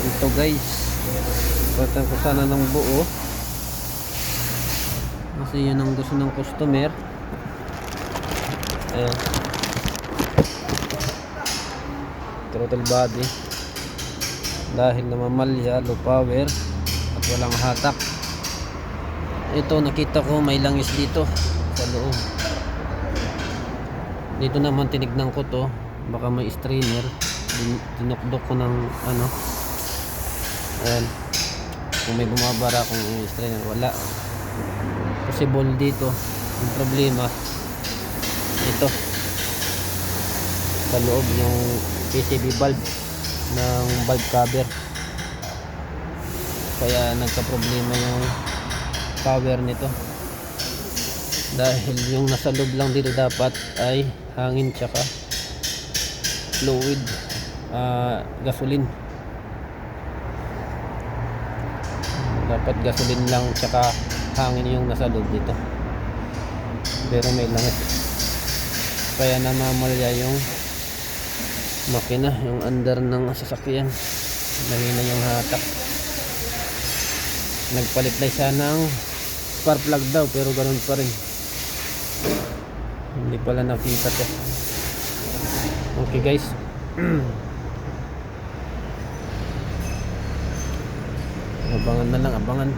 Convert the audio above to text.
Ito guys, patan ko sana ng buo kasi yun ang gusto ng customer. Ayan, throttle body dahil namamalya, low power at walang hatak. Ito nakita ko may langis dito sa loob. Dito naman tinignan ko to, baka may strainer. Dinukdok ko ng ano. Ayan, kung may bumabara kung strainer, wala. Possible dito yung problema ito sa loob yung PCB valve ng valve cover, kaya nagka-problema yung power nito. Dahil yung nasa loob lang dito dapat ay hangin tsaka fluid, gasoline. Dapat gasoline lang tsaka hangin yung nasa loob dito, pero may langis, kaya namamalya yung makina, yung under ng sasakyan. Nangina yung hatak. Nagpalit siya ng spark plug daw, pero ganun pa rin, hindi pala nakita to. Okay guys, abangan na lang, abangan.